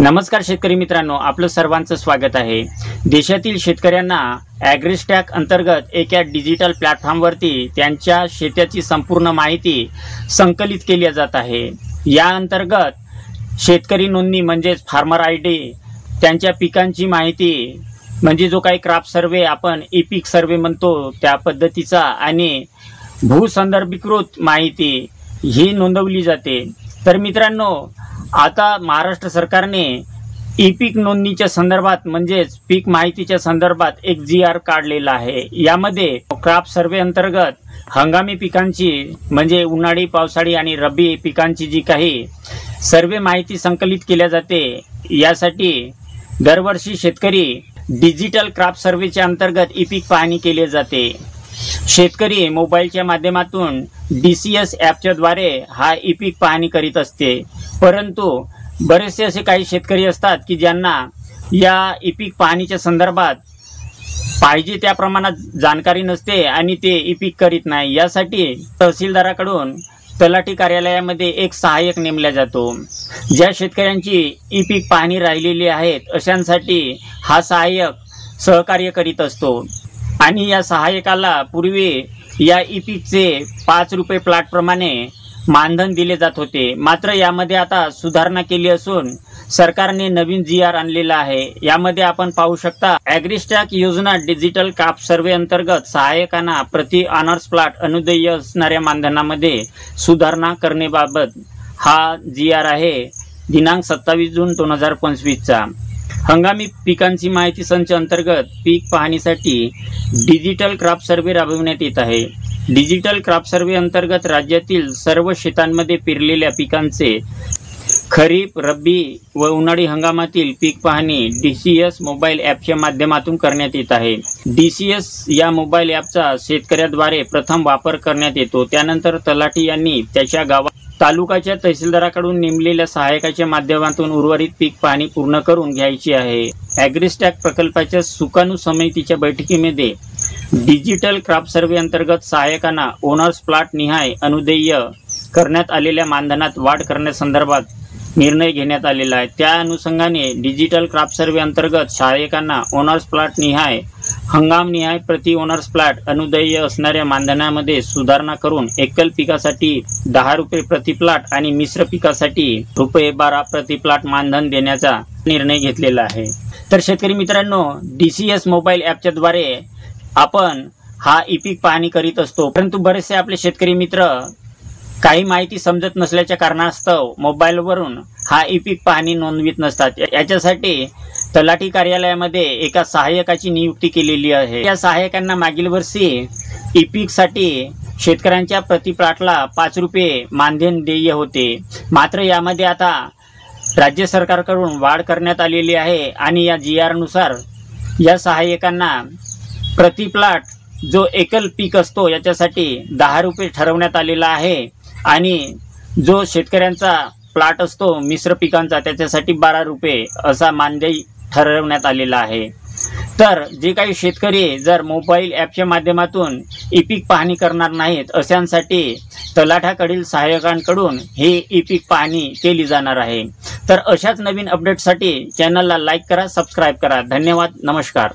नमस्कार शेतकरी मित्रांनो, आपलं सर्वांचं स्वागत आहे। देशातील शेतकऱ्यांना ॲग्रीस्टॅक अंतर्गत एका डिजिटल प्लॅटफॉर्मवरती त्यांच्या शेताची संपूर्ण माहिती संकलित केली जात आहे। या अंतर्गत शेतकरी नोंदणी म्हणजे फार्मर आयडी, त्यांच्या पिकांची माहिती म्हणजे जो काही क्रॉप सर्वे आपण ई पीक सर्वे म्हणतो त्या पद्धतीचा आणि भूसंदर्भीकृत माहिती ही नोंदवली जाते। तर मित्रांनो, आता महाराष्ट्र सरकारने ई पीक नोंदणीच्या संदर्भात म्हणजेच पीक माहितीच्या संदर्भात एक GR काढलेला आहे। यामध्ये क्रॉप सर्वे अंतर्गत हंगामी पिकांची म्हणजे उन्हाळी, पावसाळी आणि रब्बी पिकांची जी काही सर्वे माहिती संकलित केल्या जाते, यासाठी दरवर्षी शेतकरी डिजिटल क्रॉप सर्वेच्या अंतर्गत ई पीक पाहणी केली जाते। शेतकरी मोबाईलच्या माध्यमातून DCS ॲपच्या द्वारे हा ई पीक पाहणी करीत असते। परंतु बरेचसे असे काही शेतकरी असतात की ज्यांना या ई पीक पाहणीच्या संदर्भात पाहिजे त्या प्रमाणात जाणकारी नसते आणि ते ई पीक करीत नाही। यासाठी तहसीलदाराकडून तलाठी कार्यालयामध्ये एक सहाय्यक नेमला जातो। ज्या शेतकऱ्यांची ई पीक पाहणी राहिलेली आहेत अशांसाठी हा सहाय्यक सहकार्य करीत असतो आणि या सहाय्यकाला पूर्वी या ई पीकचे 5 रुपये प्लॉट प्रमाणे मानधन दिले जात होते। मात्र यामध्ये आता सुधारणा केली असून सरकारने नवीन GR आणलेला आहे। यामध्ये आपण पाहू शकता, ॲग्रीस्टॅक योजना डिजिटल क्रॉप सर्वे अंतर्गत सहाय्यकांना प्रति ऑनर्स प्लॉट अनुदेय असणाऱ्या मानधनामध्ये सुधारणा करण्याबाबत हा GR आहे दिनांक 27 जून 2025 चा। हंगामी पिकांची माहिती संच अंतर्गत पीक पाहणीसाठी डिजिटल क्रॉप सर्वे राबविण्यात येत आहे। डिजिटल क्रॉप सर्वे अंतर्गत राज्यातील सर्व शेतांमध्ये पेरलेल्या पिकांचे खरीप, रब्बी व उन्हाळी हंगामातील पीक पाहणी DCS मोबाईल ॲपच्या माध्यमातून करण्यात येत आहे। DCS या मोबाईल ॲपचा शेतकऱ्याद्वारे प्रथम वापर करण्यात येतो। त्यानंतर तलाठी यांनी त्याच्या गावात तालुकाच्या तहसीलदाराकडून नेमलेल्या सहाय्यकाच्या माध्यमातून उर्वरित पीक पाहणी पूर्ण करून घ्यायची आहे। ॲग्रीस्टॅक प्रकल्पाच्या सुकाणू समितीच्या बैठकीमध्ये डिजिटल क्रॉप सर्वे अंतर्गत सहाय्यकांना ओनर्स प्लॉट निहाय अनुदेय करण्यात आलेल्या मानधनात वाढ करण्यासंदर्भात निर्णय घेण्यात आलेला आहे। त्या अनुषंगाने डिजिटल क्रॉप सर्वे अंतर्गत सहाय्यकांना ओनर्स प्लॉट निहाय, हंगाम निहाय प्रति ओनर्स प्लॉट अनुदेय असणाऱ्या मानधनामध्ये सुधारणा करून एकल पिकासाठी 10 रुपये प्रति प्लॉट आणि मिश्र पिकासाठी ₹12 प्रति प्लॉट मानधन देण्याचा निर्णय घेतलेला आहे। तर शेतकरी मित्रांनो, DCS मोबाईल ॲपच्या द्वारे आपण हा ई पीक पाहणी करीत असतो। परंतु बरेचसे आपले शेतकरी मित्र काही माहिती समजत नसल्याच्या कारणास्तव मोबाईलवरून हा ई पीक पाहणी नोंदवित नसतात। याच्यासाठी तलाठी कार्यालयामध्ये एका सहाय्यकाची नियुक्ती केलेली आहे। या सहाय्यकांना मागील वर्षी ई पीक साठी शेतकऱ्यांच्या प्रति प्लॉटला 5 रुपये मानधन देय होते। मात्र यामध्ये आता राज्य सरकारकडून वाढ करण्यात आलेली आहे आणि या GR नुसार या सहाय्यकांना प्रति प्लॉट जो एकल पीक असतो याच्यासाठी 10 रुपये ठरवण्यात आलेला आहे आणि जो शेतकऱ्यांचा प्लॉट असतो मिश्र पिकांचा त्याच्यासाठी 12 रुपये असा मानदेय ठरवण्यात आलेला आहे। तर जे काही शेतकरी जर मोबाईल ॲपच्या माध्यमातून ई पीक पाहणी करणार नाहीत अशांसाठी तलाठ्याकडील सहाय्यकांकडून हे ई पीक पाहणी केली जाणार आहे। तर अशाच नवीन अपडेटसाठी चॅनलला लाईक करा, सबस्क्राईब करा। धन्यवाद, नमस्कार।